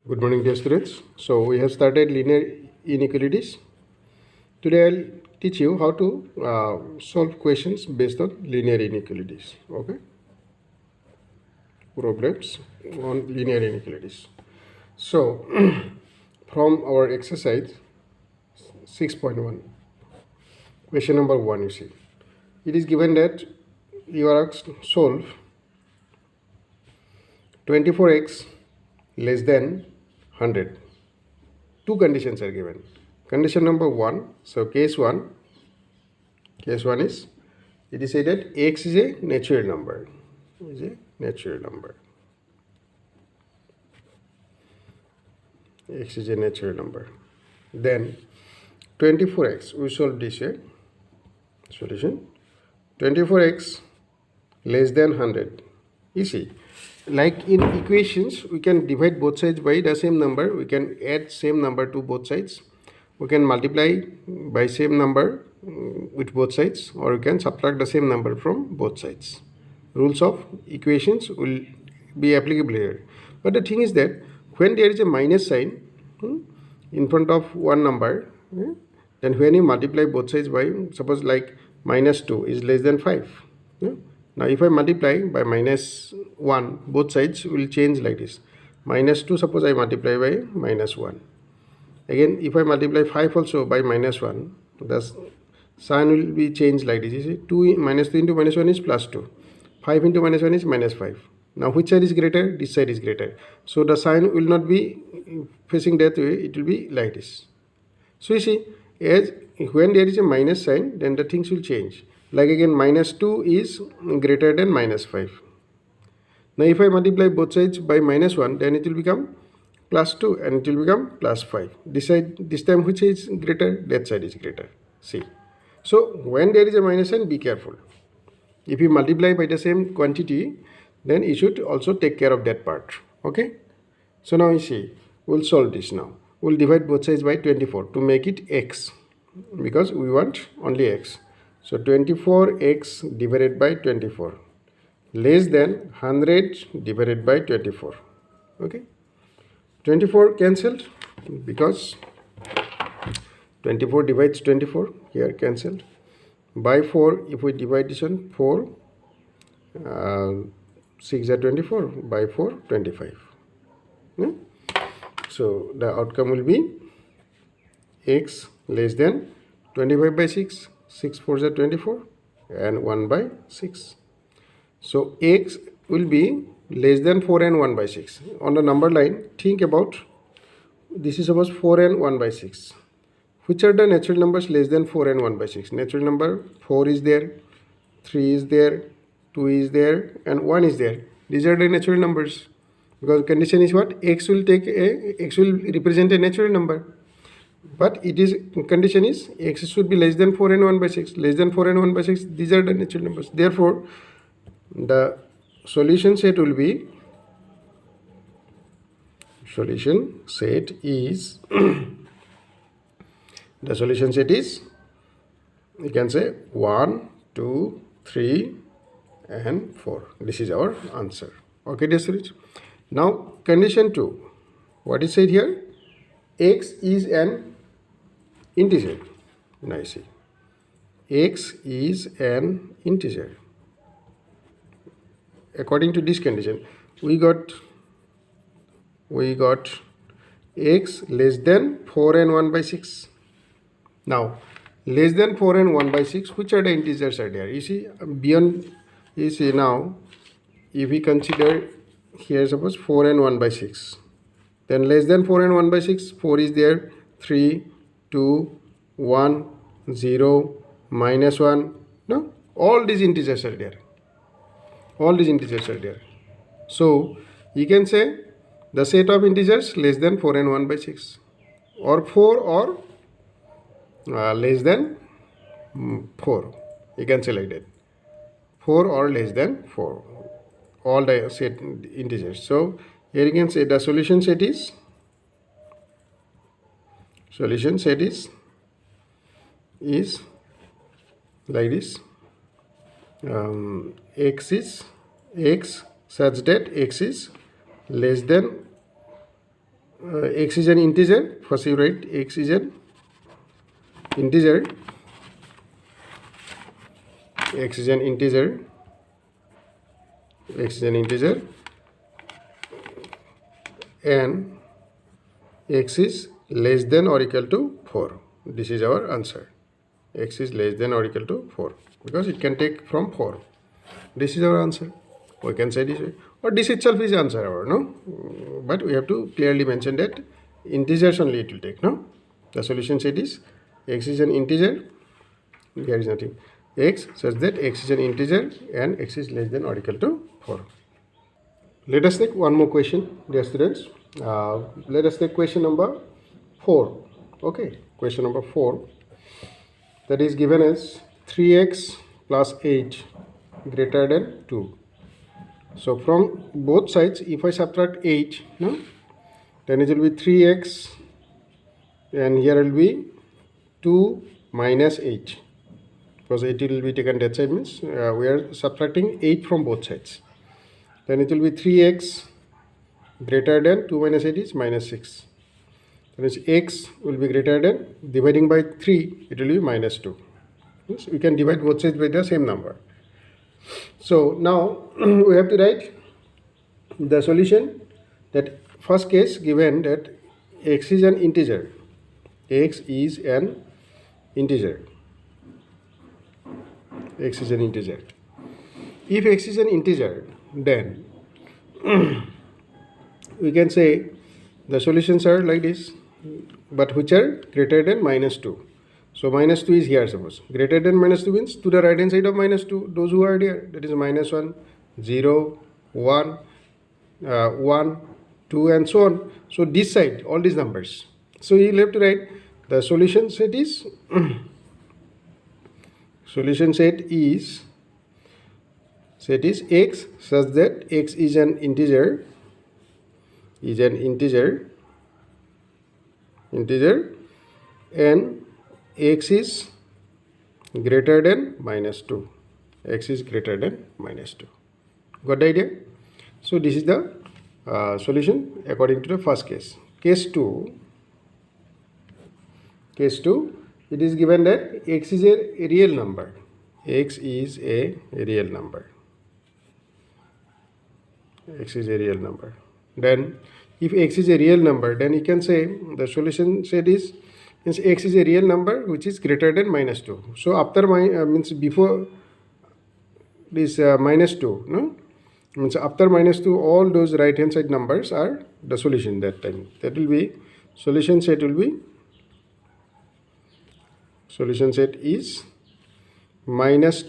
Good morning, dear students. So we have started linear inequalities. Today I'll teach you how to solve questions based on linear inequalities. Okay, problems on linear inequalities. So from our exercise 6.1, question number 1, you see, it is given that you are asked to solve 24x less than 100. Two conditions are given. Condition number 1, so case 1 is, it is said that x is a natural number. Is a natural number. X is a natural number. Then 24x, we solve this here. Solution 24x less than 100. You see, like in equations, we can divide both sides by the same number. We can add same number to both sides. We can multiply by same number with both sides, or we can subtract the same number from both sides. Rules of equations will be applicable here. But the thing is that when there is a minus sign in front of one number, then when you multiply both sides by, suppose like minus 2 is less than 5. Now if I multiply by minus 1, both sides will change like this. Minus 2, suppose I multiply by minus 1. Again, if I multiply 5 also by minus 1, the sign will be changed like this. You see, 2 minus 2 into minus 1 is plus 2. 5 into minus 1 is minus 5. Now which side is greater? This side is greater. So the sign will not be facing that way, it will be like this. So you see, as when there is a minus sign, then the things will change. Like again, minus 2 is greater than minus 5. Now if I multiply both sides by minus 1, then it will become plus 2 and it will become plus 5. This side, this time which is greater? That side is greater. See. So when there is a minus sign, be careful. If you multiply by the same quantity, then you should also take care of that part. Okay. So now you see, we'll solve this now. We'll divide both sides by 24 to make it x, because we want only x. So 24x divided by 24 less than 100 divided by 24. Okay. 24 cancelled because 24 divides 24, here cancelled. By 4, if we divide this one, 4, 6 are 24, by 4, 25. So the outcome will be x less than 25 by 6, 6 4s are 24, and 1 by 6. So x will be less than 4 and 1 by 6. On the number line, think about, this is suppose 4 and 1 by 6. Which are the natural numbers less than 4 and 1 by 6? Natural number 4 is there, 3 is there, 2 is there, and 1 is there. These are the natural numbers. Because condition is what? X will represent a natural number. But it is, condition is x should be less than 4 and 1 by 6. Less than 4 and 1 by 6, these are the natural numbers. Therefore, the solution set will be, solution set is the solution set is, you can say 1, 2, 3 and 4. This is our answer. Okay, dear students. Now condition 2, what is said here? X is an integer. Now see, x is an integer. According to this condition, we got x less than 4 and 1 by 6. Now less than 4 and 1 by 6, which are the integers are there? You see, beyond, you see, now if we consider here, suppose 4 and 1 by 6, then less than 4 and 1 by 6, 4 is there, 3, 2, 1, 0, minus 1. No, all these integers are there. All these integers are there. So you can say the set of integers less than 4 and 1 by 6, or 4 or less than 4. You can say like that, 4 or less than 4, all the set integers. So here you can say the solution set is like this. X is x such that x is less than x is an integer. First you write x is an integer. X is an integer. X is an integer. And x is less than or equal to 4. This is our answer. X is less than or equal to 4 because it can take from 4. This is our answer. We can say this way, or this itself is answer our, no, but we have to clearly mention that integers only it will take, no. The solution set is x is an integer. There is nothing x such that x is an integer and x is less than or equal to 4. Let us take one more question, dear students. Let us take question number 4. Okay, question number 4, that is given as 3x plus 8 greater than 2. So from both sides, if I subtract 8, no, then it will be 3x and here will be 2 minus 8, because 8 will be taken that side, means we are subtracting 8 from both sides. Then it will be 3x greater than 2 minus 8 is minus 6. That means x will be greater than, dividing by 3, it will be minus 2. Means we can divide both sides by the same number. So now we have to write the solution. That first case given that x is an integer. X is an integer. X is an integer. If x is an integer, then we can say the solutions are like this, but which are greater than minus 2. So minus 2 is here, suppose. Greater than minus 2 means to the right hand side of minus 2, those who are there, that is minus 1, 0, 1, 1, 2 and so on. So this side, all these numbers. So you will have to write the solution set is solution set is x such that x is an integer, and x is greater than minus 2. X is greater than minus 2. Got the idea? So this is the solution according to the first case. Case 2, it is given that x is a real number. X is a real number. X is a real number. Then if x is a real number, then you can say the solution set is, means x is a real number which is greater than minus 2. So after means before this minus 2, no, means after minus 2 all those right hand side numbers are the solution that time. That will be solution set will be, solution set is minus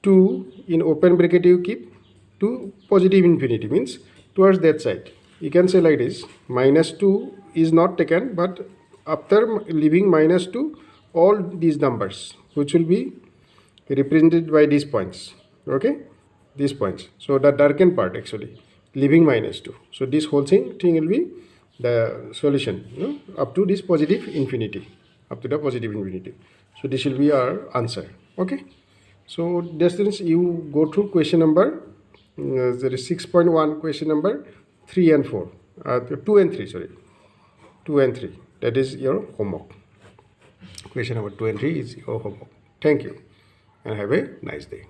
2 in open bracket you keep to positive infinity, means towards that side. You can say like this, minus 2 is not taken, but after leaving minus 2 all these numbers which will be represented by these points, okay, these points. So the darkened part actually leaving minus 2. So this whole thing will be the solution, you know, up to this positive infinity, up to the positive infinity. So this will be our answer. Okay, so dear students, you go through question number there is 6.1, question number 3 and 4, 2 and 3, sorry, 2 and 3. That is your homework. Question number 2 and 3 is your homework. Thank you and have a nice day.